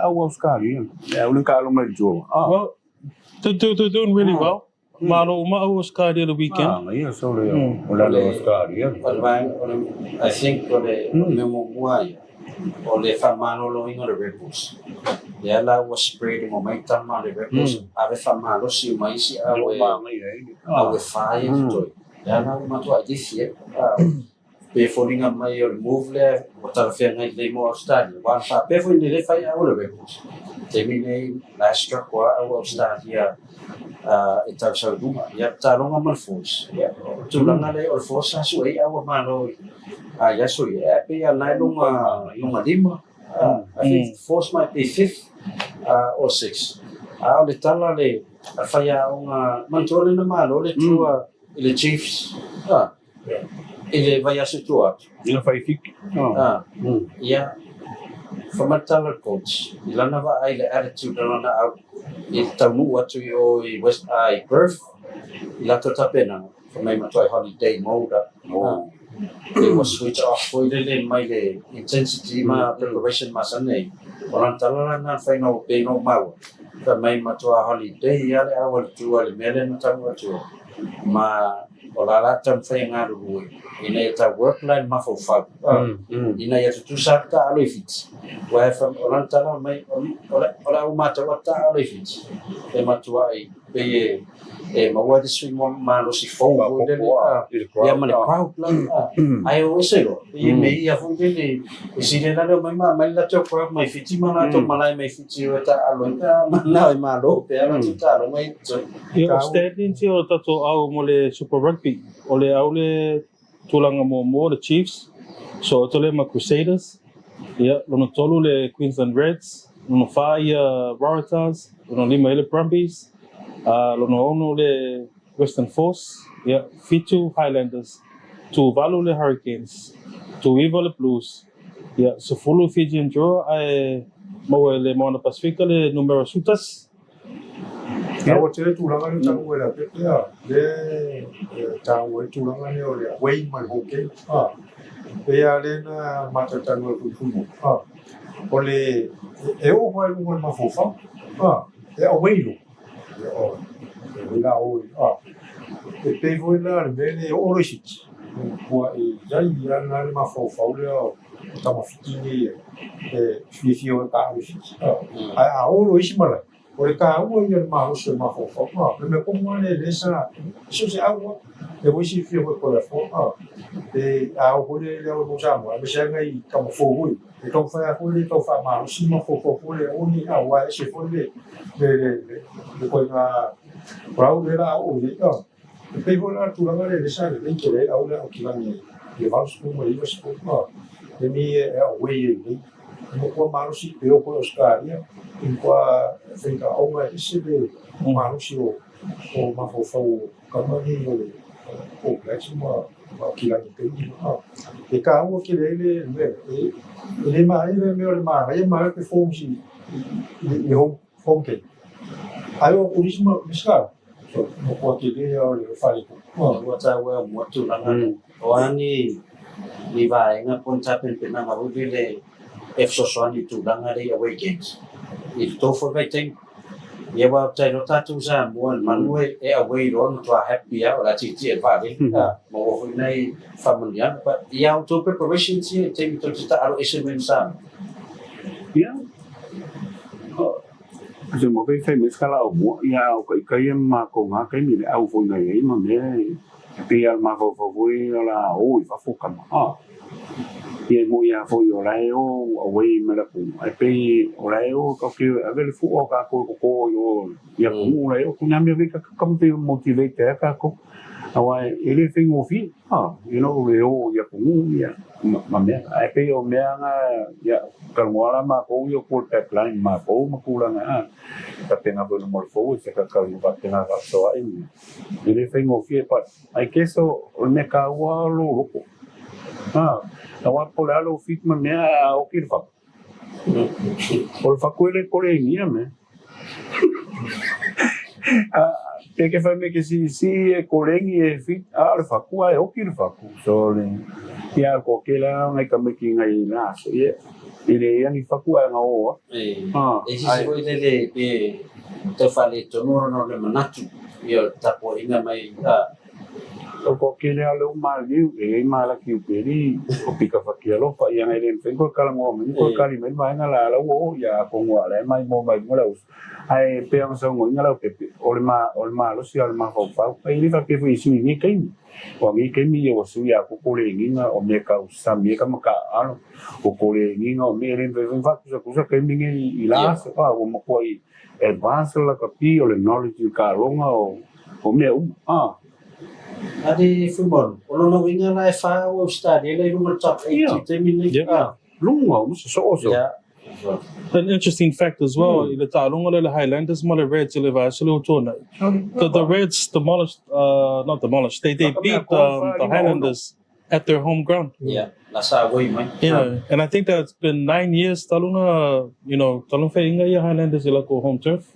awang sekali ya ulun ka alung jo Well, they're doing really well. Malo was cardi the weekend. Iya solo ya ulun sekali ya I think ole memo muai ole famano lo ingo de Rebels. Ya la was spread momentum ma de Rebels. Ave famano si mai si awe fire to. Ya na ma to adisia. Pe foringa mai o move le o tala fia ngai le mo stadi. Wa fa pe fo ni le fai a ole Rebels. Terminate last track wa o stadi ya ita sa duma ya Talanoa mal force ya tulanga le or force asu ai awa malo ya so ya pe ya na lunga lima I think force might be 5th or 6th le tala le fa ya una mantole na malo le tua le Chiefs ele vai asituar ia fai fik ya famatala coach ilana va ai le attitude lana out Talanoa to o West Perth ila to tapena for my matoi holiday mode it was switch off for the my intensity ma preparation ma sanai orang talana na fai no pe no mau for my matoi holiday ya le awal tu ale mele na tamu tu ma olala tam fai ngaru ina ta work line ma fo fa ina ya tu sakta alo fit wa fa orang talana mai ola umata wata alo fit e matua pe ma wa de swing ma lo si fo ya ma le crowd la ai o selo e me ia fo de si de la mai ma la to crowd mai fiti ma na to malai mai fiti wata alo ta na ma lo pe ala tu ta lo mai Ia standing ti o tato au mo le Super Rugby o le au le tulanga mo the Chiefs so tole ma Crusaders ia lono tolu le Queensland Reds lono fai Waratahs lono lima le Brumbies lono ono le Western Force ia fitu Highlanders tu valu le Hurricanes tu iva le Blues ia sefulu Fijian draw mo le Moana Pacifica le numero sutas Kalau cakap tulangan ni tahu lah, dia tahu tulangan ni oleh way mal hoke, dia ada mata tahu tu semua, oleh eu vai luar mafofa, dia away lu, dia away, dia voi lah, dia oleh sih, buat jadi yang ada mafofa dia tahu fikir fikir tak ada sih, oleh sih malah. Oleh kau yang mahu semua fokus, mereka kumpulan desa, susah awak, dia mesti fikir berkolektif, awak boleh lewat bersama, misalnya kamu fokus, kau faham boleh, kau faham mahu semua fokus boleh, ini awak sih boleh, kau nak, kalau dia awak boleh, tapi kalau tulangan desa, dia kira awak nak kilangnya, dia harus semua itu semua, ini awak ini. Mukua manusia pelo pelo sekali ya, mukua fika orang itu sih manusia o mafofau kamu ni oleh kompleks semua kilang itu ni, jika awak kira ini mana ini oleh mana, yang mana ke fungsi di home ke, ayo polis misalkan, mukua kira oleh falik, buat saya buat tu langan, orang ni vai ngapun capin pernah mahu beli Ep6 itu langari away games. Itu for waiting. Ya wa tai no tatu sa muan manue away ron to happy ya la chi chi va de. Mo fu nei familiar but ya auto preparation chi te to ta alo esmen sa. Ya. Jadi mau cái mấy cái lao múa, ya cái mà cùng cái gì để ao vui này ấy mà để bây mà vào vui là ôi phát phục cầm Ia mo ia foi o leo away me la pu ai pe o leo ko ki ave fu o ka ko yo ia ku leo ku na me ve ka kam te motivate ka ko Awai, ele fing ofi. You know, leo ya pungu ya. Mamia, ai pe o mea nga ya kalmoala ma ko yo por pipeline ma ko ma kula nga. Tapi nga bo mo fo se ka kalu ba tena ka so ai. Ele fing ofi pa. Ai que so o me ka wa lo ko. Awai por alo fit ma mea o kirfa. Por fa ko ele ko le ni me. Porque foi meio que se colengi e fit alfa kua e okir faku so le ia ko kela ngai kameki ngai na so ye ile ia ni faku nga o e si ko ile pe te fale to no le manatu yo tapo ina mai ko kela lo mali e mala ki peri o pika fakialo fa ia ngai len fengo kala mo mi ko kali men mai na la o ya ko ngwa le mai mo mai ngala ai pe ang so ngoi ngala pe olma lo si alma ho fa pe ni fa ke fu isu ni kai o ngi ke mi yo su ya ko le ngi nga o me ka sa mi ka maka ano o ko le ngi nga o me ren ve fa ku sa ke mi ngi ila sa pa o mo ko i advance la ka pi o le knowledge ka longa o me adi football ono no winga la fa o stadi le no top 8 te mi lunga mo so An interesting fact as well, the Talanoa the Highlanders, the Reds, the Reds demolished, not demolished, they beat the Highlanders at their home ground. Yeah, that's how we went. Yeah, and I think that's been 9 years. Talanoa, Talanoa Highlanders like home turf.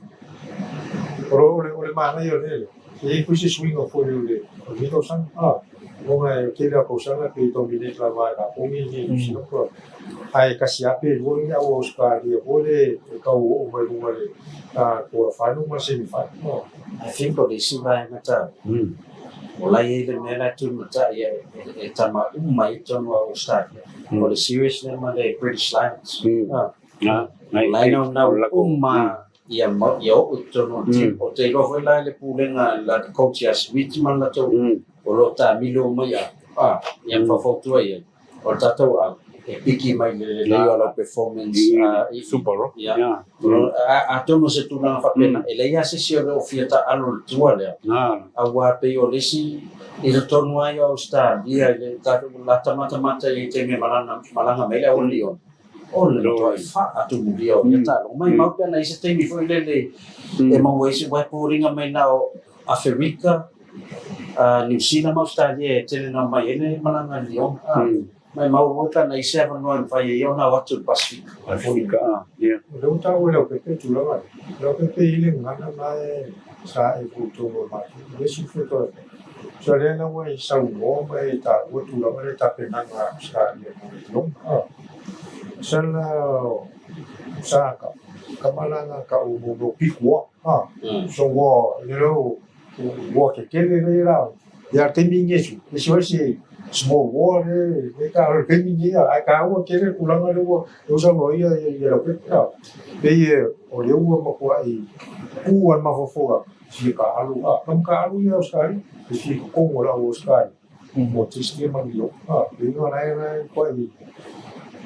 Ole mana yo le. E kusi swing of for you le. Mito san Mona kila ko sana pe to bine klava ka pongi ni sino ko ai kasi ape wo ya wo ska dia ole ka wo mai ngale ko fa no ma se fa no I think ko disi vai mata ola ile mela tu mata ya tama mai to no start ko the serious name the British Lions Lion na ia yo to no tipo te lo foi la le pulenga la coach ya switch man la to o lo ta milo mai ia fa foto ia o tato e piki mai le la performance super a tono se tu na fa pena e le ia se si o fiata alo tua le a wa pe o lesi e le tono ai o sta ia le ta la mata e te me malanga mai le o lion o le to fa a tu dia o ta lo mai mau pena ise te mi foi le e mau ese wa puringa mai na a Africa New Zealand Australia tele na mai ele malanga lion mai mau vota na ise va no fa ye ona watu Pacific Africa lo ta o lo pe tu lo pe ile ngana mai sa e puto mo ma le si foto so le na wa sa mo mai ta o tu lo mai ta pe na Australia no Sala saka kamalanga ka ubo pikwa so wo lero wo ke kele lera ya teminge su eso si small war de ka teminge ya ka wo kele kulanga wo so wo ya lo que be o le wo mo kwa i ku wa ma fofoga si ka alu kam ka alu ya usari si ko mo la usari mo sistema yo be no na kwa i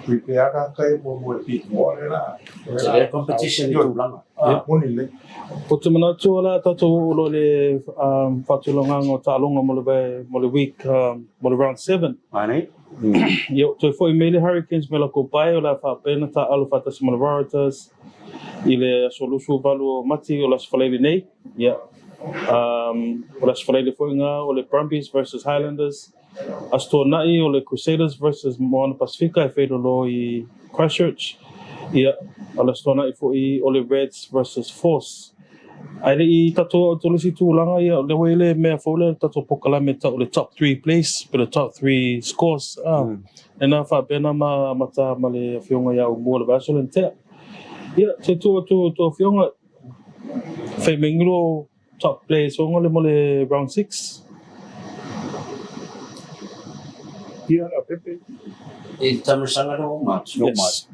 prepare kai mo pi mo la le competition tu langa mo ni le O te mana tuala tato ulo le whatulonga o Talanoa mo le week, mo le round 7. Ane? Yo, toi foi mele Hurricanes me la ko pai o la whapena ta alu whatasi mo le Waratahs i le solusu valu o mati o las whaleile nei. Yeah. O las whaleile foi ngā o le Brumbies versus Highlanders. As tō nai o le Crusaders versus Moana Pacifica e whaidolo i Christchurch. Yeah, alas tōna i fōi o le Reds versus Force. Aile i tato o tolisi tūlanga ia le wele mea fōle tato pokalame ta o le top 3 place, but the top 3 scores. E nā whapena mata ma le whionga ia o mua le vaso le tea. Ia, te tō whionga whai mengiro top place o ngole mo le round 6. Ia, a pepe. e tamasanga no match Yes.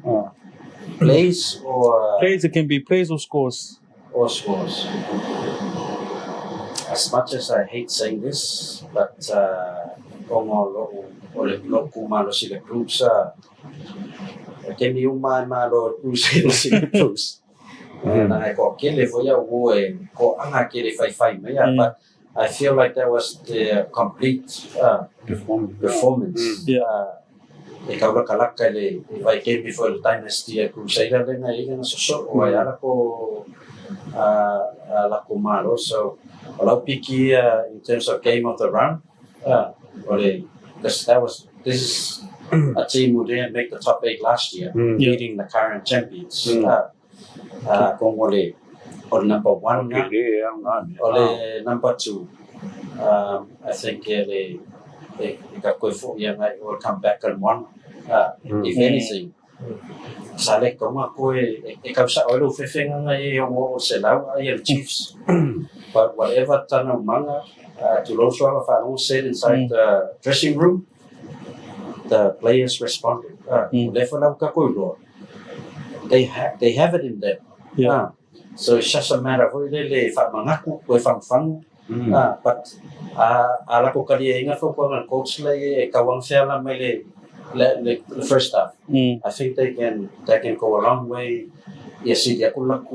plays or Plays, it can be plays or scores. or scores. As much as I hate saying this, but ole bloku malo sila groups can you malo Crusaders sila groups. Na ko kele foi a wo ko anga kele fai me ya but I feel like that was the complete performance. E kaula kalaka le vai ke before the dynasty Crusaders le na ina so o ai ala ko la kumaro so ala piki in terms of game of the round this is a team who didn't make the top 8 last year beating the current champions Congolese or number 1 or number 2 I think they got good for will come back and won if anything Salek koma ko kausa olo fefenga ngai o selau ai Chiefs but whatever tana manga to Loswa Fano said inside the dressing room the players responded they have it in them so it's just a matter of le fa mangaku ko fang but ala ko kali inga fo ko coach le kawang sela mele the first half. I think they can go a long way. Yes, dia kulang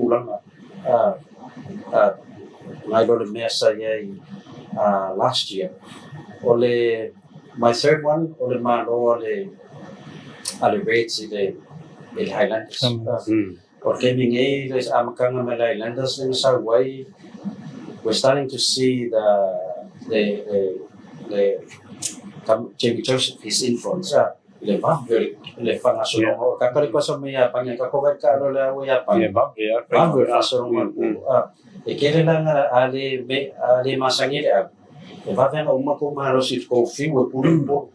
ngai lo le mesa last year. Ole my third one ole malo ole rates the Highlanders. Or gaming les amakanga mele Highlanders in some way. We're starting to see the Jamie Joseph his influence. Le fanga solo kakari ko sa maya panya ka ko ka lo la ya panya e kele na ale masangi le va venga ko malo sit ko fi we puro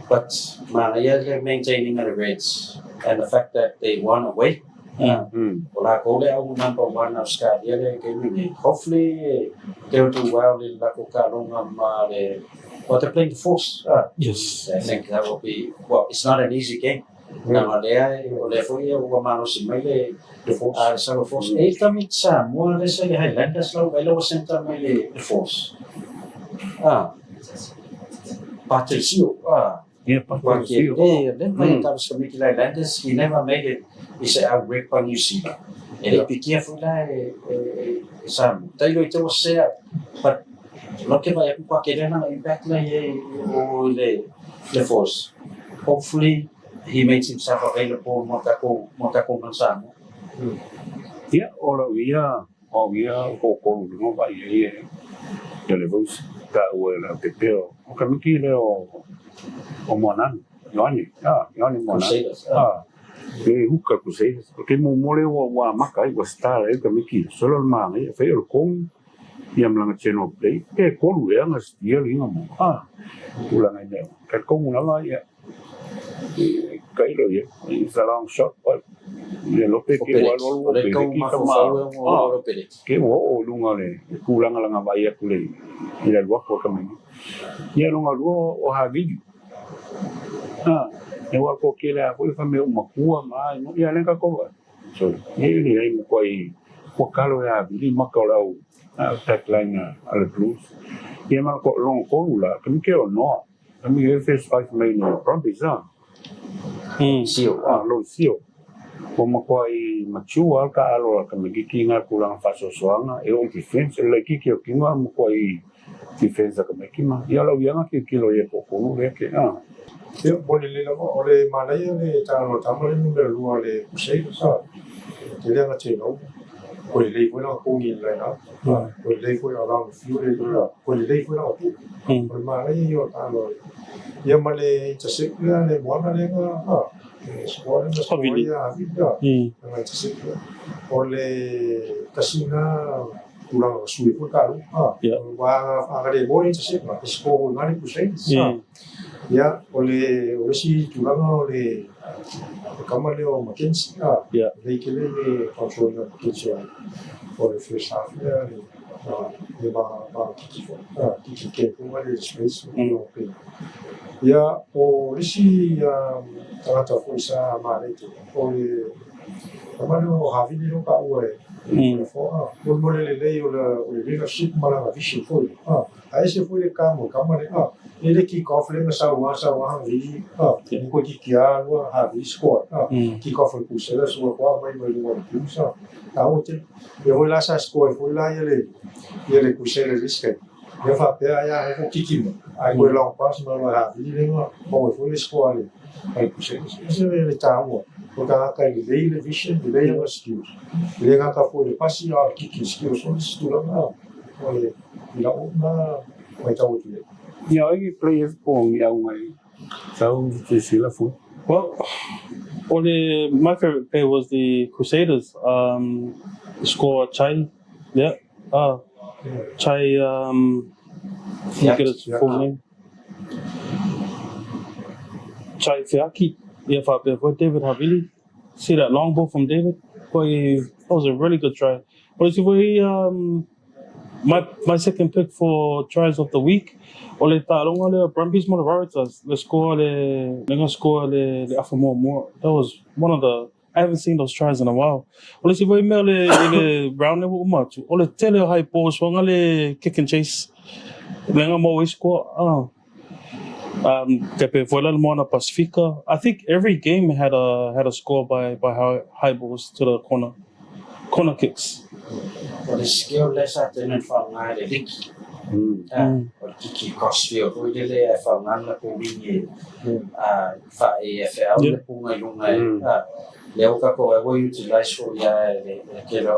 but they're maintaining the rates and the fact that they won away Ola ko le au number 1 Australia le ke hopefully they'll do well in la ko ka lo ngam but they're playing the force. Yes. I think that will be, well, it's not an easy game. Now, the force. More or less, Highlanders, the force. Patricio. Highlanders, he never made it. He said, I'll break on New Zealand. And be careful, Sam. But look at my impact the force. Hopefully, he makes himself available. Motako Mansano. Yeah, all we are, Coco, nobody delivers that will prepare. Okamiki or Monan, Yoni, Crusaders. Huka Crusaders. Okay, Mumore or Maka was star, Okamiki, Solomon, fair comb. Yang lang channel play ke ko lu yang still inga mo ulang ide ka ko una la ya kai lo ya is a long shot but le lo pe ke wa lo pe ke wo lunga le kulang lang ba ya kule ila lo ko kami ya lunga lo o ha vi e wa ko ke la ko fa me uma kuwa ma no ya le ka ko so ni ai mo ko kalo ya vi ma ko la tagline ala Blues. Ia ma ko long ko la kami ke no. Kami first 5 main Rugby sa. Sio. Ko ma ko ai matua ka alo kami kikinga kulang faso soanga e o defense le kiki o kinga mo ko ai defense ka me kima. Ia lo yang ki kilo ye ko le ke Yo boleh le ole Malaya le tano tamale no le lua le Crusaders sa. Ele anga tino. Boleh le ko na ko ngi le na. Boleh le ko around few le ko. Boleh le ko na tu. Boleh Malaya yo tano. Ya male tasik le buana le nga sekolah na sekolah ya vida. Nga tasik. Oleh kasina tulang suwi ko ka. Wa agade boy tasik na sekolah ngani Crusaders sa. Ya, oleh si tulang oleh kamar leo Mackenzie le kele le control Mackenzie oleh first half ya le ba kiki ke kuma le space ya o si tangata fuisa mare tu oleh kamar leo havi ni ka uwe Por le o leadership mala vision foi. Aí se foi camo né. Ele kick off le sa wa vi. Ko kick ya wa ha vi score. Kick off ku se la so kwa mai mai wa ku sa. Ta o te eu lá sa score foi lá ele ku se le risque. Eu falei ya ko kick. Aí foi long pass no ha vi le no foi score ali. Aí ku se ele tá porque ele tem vision, ele tem skills. Ele tem que fazer o que skills são estudados. Olha, ele vai estar útil. Yeah, I play for so this is full. Well, my favorite play was the Crusaders. Score Chai, yeah. Chai, forget his full name. Chai Fiaki. Yeah, for David Havili. See that long ball from David? Boy, that was a really good try. But see, my second pick for tries of the week. Ole Talanoa Brumbies more Veritas. Let's score the Alpha more. That was one of the. I haven't seen those tries in a while. Ole see boy le round level much. Ole tele high ball swung le kick and chase. Lenga mo score. Pacifica. I think every game had a score by high balls to the corner kicks. Well, the skill less at the from the Ricky. Or Kiki Crossfield, who did it from Nanapovi, AFL, the Puma Lunga, Leocaco, I will utilize for the Kilo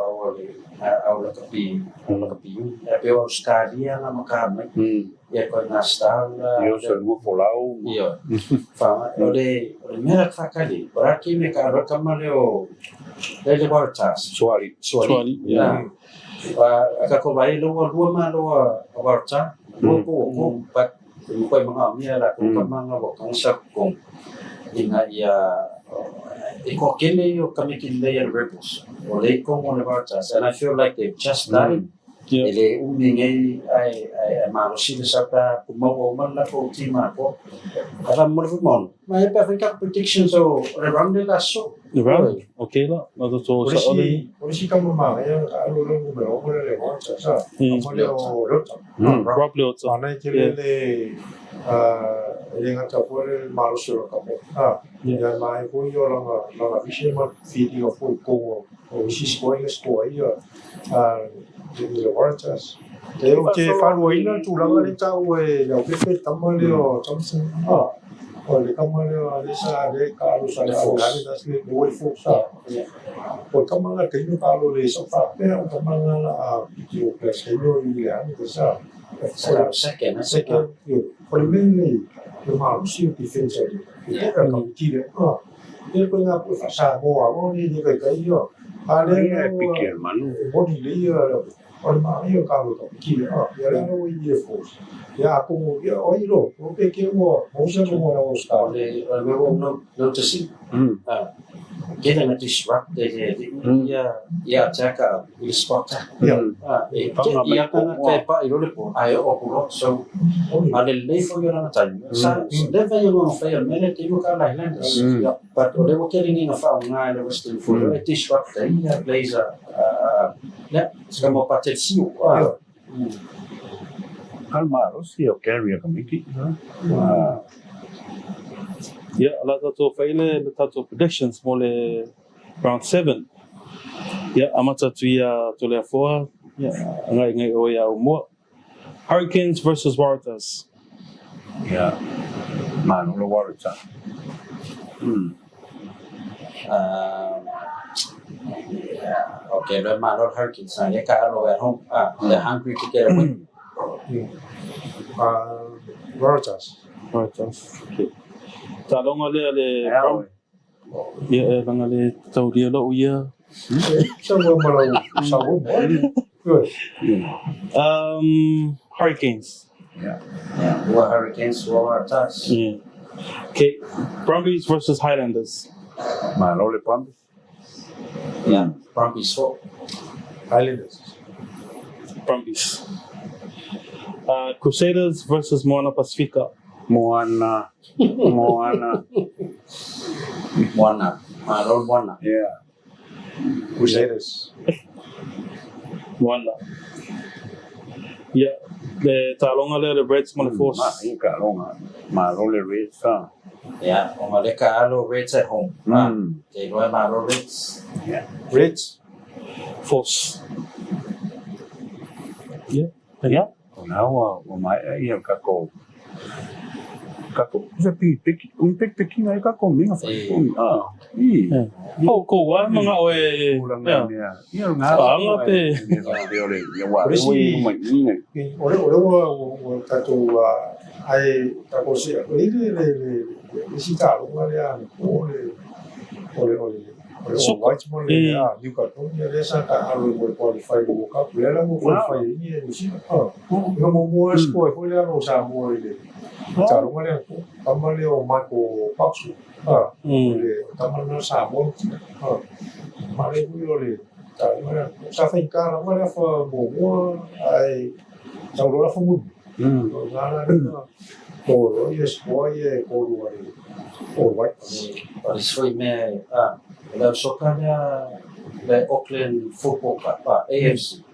our copy, a bill of Scadia, Namacam, Yakonastal, You also move for Lao. Yeah, the Merakakali, Raki make a Rocamario, there's a word task. Swali. Yeah. Ako ba ilo wa lo awarta ko but ko mga mira ko mga wakang sa kung ina ya iko kile yo kami kile ya rebels or they come on awartas and I feel like they've just started. Ele umingi ay marosi sa ta kumawo man la ko tima ko alam mo mo may perfect prediction so around the so Around, okay lah. Nado to sa oli. Polisi kamu mga alo mo le sa mo le Probably also. Mana kilele ele ngata por marosi ro kamu. Ya mai ko yo la vision ma video ko si scoring ya le wartas. Teo que falo ina tu la le ta we la que tamale o tamsin Olha, como eu disse, Carlos, a realidade das que eu vou forçar. Porque como ela tem no Carlos, ele só faz bem, como ela o pesqueiro e ele anda já. Second, primeiro, o Marcio que fez ali. Ele como tira, ele põe a fazer boa, ele vai cair, ali é pequeno, mano. Body layer, olha, Mario Carlos, que ele não ia força. Ya como ya oílo, porque que mo usa como la buscar. No to see. Getting a disrupt ya attack the spot. Ya kan pa ilo po ayo opulo so ale le fo yo na tan. Sa deve yo no fail mele te mo ka la Highlanders. But ole mo getting in a foul na le was still for a disrupt ya blazer. Ya, como patencio. Calmaro, sí, o carrier committee. Yeah, a lot of failure, a lot of predictions, more round 7. Yeah, amata tuia to le 4. Yeah, ngai o ya mo. Hurricanes versus Waratahs. Yeah, man, the Waratah. Okay, the man of Hurricanes, they got at home. They're hungry to get a win. Veritas. Okay. Talonga le yeah, langa le tau dia lo ia. Hurricanes. Yeah, what Hurricanes, what Waratahs. Yeah. Okay, Brumbies versus Highlanders. Man, only Brumbies. Yeah, Brumbies for Highlanders. Brumbies. Crusaders versus Moana Pacifica. Moana. Moana. Yeah. Crusaders. Wala. Ya, le talonga le Reds mal force. Ia ka longa. Ma role Reds sa. Ya, o maleka alo Reds at home. Te loe malo Reds. Reds. Force. Ya. Nawa o mai ia kako sa piki un piki ngai kako minga fa Ko wa mga oe ia nga anga pe ole ia wa mai ni Ore tatu ai tako si le si ta lo ngale a ole white mo le a you got to le sa ta alo mo qualify ko ka le la mo qualify ni ni si no mo score ko le no sa mo le ta lo ngale ko tamale o ma ko paksu le tamale sa mo ma le ku le ta ngale sa fa ka la ngale fa mo ai ta lo la fa mo ngala ko yes boy ko lo white Parisoi me le sokanya le Auckland Football Club AFC.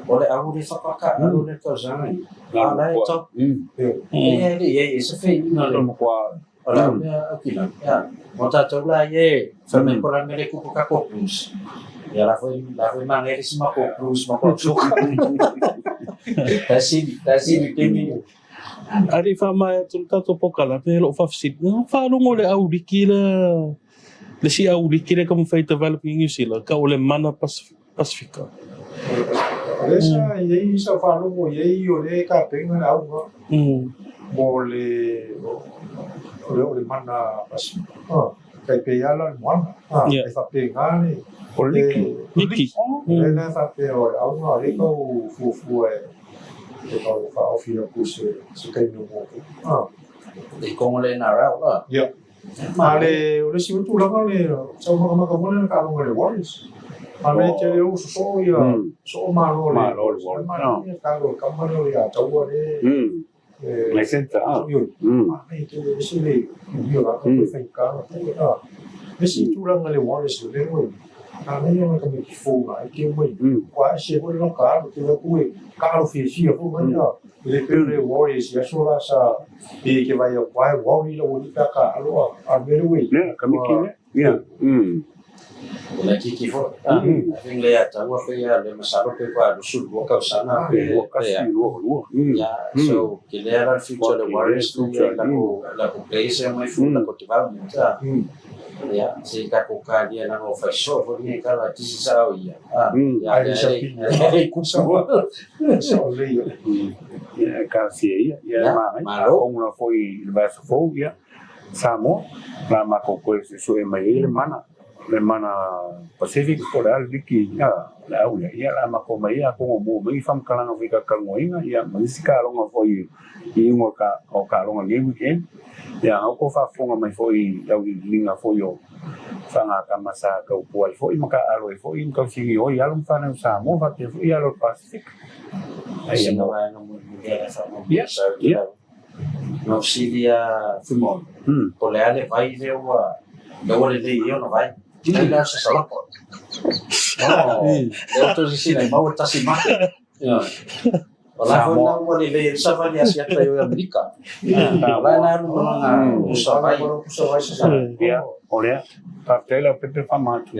Ole au le whakaka alu le kauzangai. Ala e top. Ie se whi ina le kwa ala au le akila. Mo tātou la ie whamei kora me le kupu kako plus. Ia la foi mangere si mako plus mako soka. Tasini temi. Ari fa mai tato pokala pe lo fa fit. Fa lo ngole au dikila. Le si au dikila como foi developing New Zealand ka ole mana Pacifica. Esa e isa falo mo e ole ka penga au mo le mana pas kai pe ala mo e fa penga ni Niki. le fa pe au no le ko fu e ko fa ofia ku se kai no mo Di kong le narau la. ya ale ole si tu la le sa mo ka mo le ka mo le Warriors ale te le uso so ya so malo le ka lo ka mo le ya tau le mai senta yo ai te si le yo la ko fa ka le si tu la le Warriors le mo ale yo ka me fu ma ke mo kwa se mo no ka te le ku ka lo fi si fu ma ya le pere Warriors ya so la sa e ke vai vai Warriors lo ni ka alo a me we ne kamiki ne Ole kiki fo. Aving le ata wa fe ya le masalo pe kwa do sul wo ka sana pe ya so que le era el future de Warriors la ko place mai fu la ko tiba muta ya si ka ko ka dia na no fa so fo ni ka la tisi sa o ya ya ya ku so le yo ka si ya ma o foi il verso fo ya samo la ma ko so e mai le mana Pacific Coral Wiki ya la ula ya la ma ko mai ya ko mo mai fam kala no fika ka ngoinga ya masika longa foi I ngo ka o ka longa ni weekend ya o ko fa fonga mai foi ya linga foi o fanga ka masa ka poi foi maka alo foi ka sigi o ya lum fa na sa mo fa te foi ya lo Pacific ai no va no muy bien esa no ya no si dia fumo ko le ale vai de wa luego le yo no vai Ini dah salah kok. Itu di sini mau tasi makan. Ya. Kalau mau nilai sama dia siapa yang Amerika. Karena usaha ya, oleh papel pepe fama tu.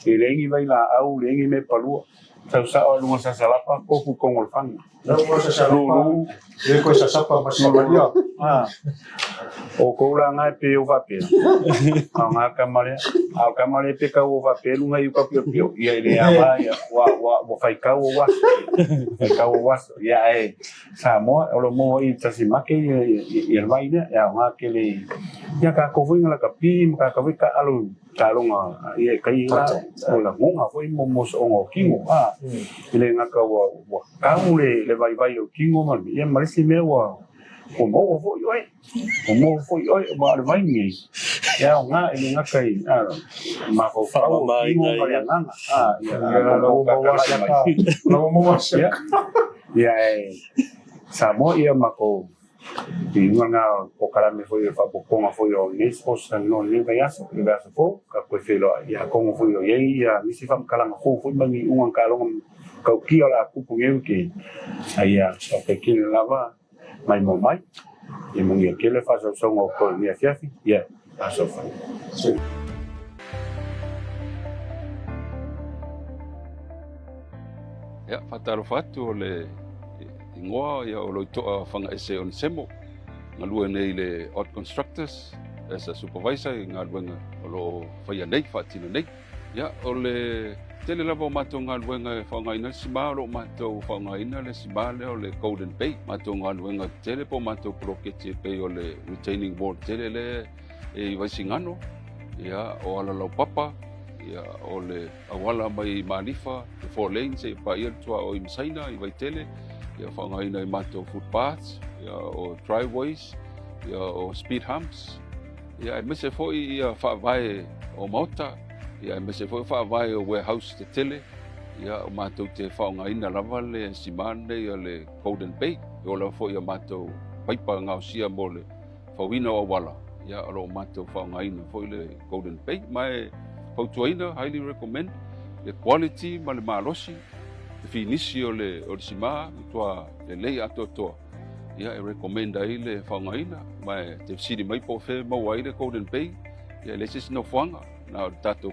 Ilengi vai la au lengi me palu. Sa o lunga sa salapa ko ku kongol fang. Lunga sa salapa. E ko sa sapa masalia. O ko la nga pe o va pe. Nga kamale pe ka o va pe lunga yu ka pe pe. Ya ile ama ya wa fai ka o wa. Fai ka o wa ya e sa mo o lo mo I tasima ke ya vai ne ya nga ke le ya ka ko vinga la ka pi ka ka alu talonga ia kai la la ngonga foi momos o kingo ile nga ka wa ka le vai o kingo ma ia marisi me wa o mo foi oi ma le vai ni ya nga ile nga kai ma ko fa o kingo ma ya nga ia la mo wa ya ia sa mo ia ma ko Di nga o karame foi fa poponga foi o nespos no ni vayas fo ka ko felo ya como foi o ye ya ni si fam kalanga fo foi bangi un kalong ka ki ala ku pungu ki aya so pekin lava mai mo mai e mo ye kele fa so ngo ko ni afiafi ya aso fa ya fatalo fatu le ingoa ya o lo to fanga ese on semo ngalua nei le odd constructors as a supervisor ngalwenga o lo faya nei fatina nei ya o le tele lava mato ngalwenga fanga ina sima lo mato fanga ina le sima le o le Golden Bay mato ngalwenga tele po mato prokete pe o le retaining wall tele le e vaisingano ya o ala lo papa ya o le awala mai manifa the 4 lanes e pa ia tua o imsaina i vaitele ya whangaina i mato footpaths ya o driveways ya o speed humps ya e mese foi ia whaavae o mauta ya e mese foi whaavae o warehouse te tele ya o mato te whangaina lava le simane ya le Golden Bay o la foi a mato paipa ngau sia mo le whawina o wala ya o mato whangaina foi le Golden Bay mai Pautuaina, highly recommend. The quality, ma le malosi, le finisi o le sima, toa le lei ato toa. Ia e recommend ai le whangaina, mai te siri mai po fe mau ai le Golden Bay. Ia le sis no whanga, na tato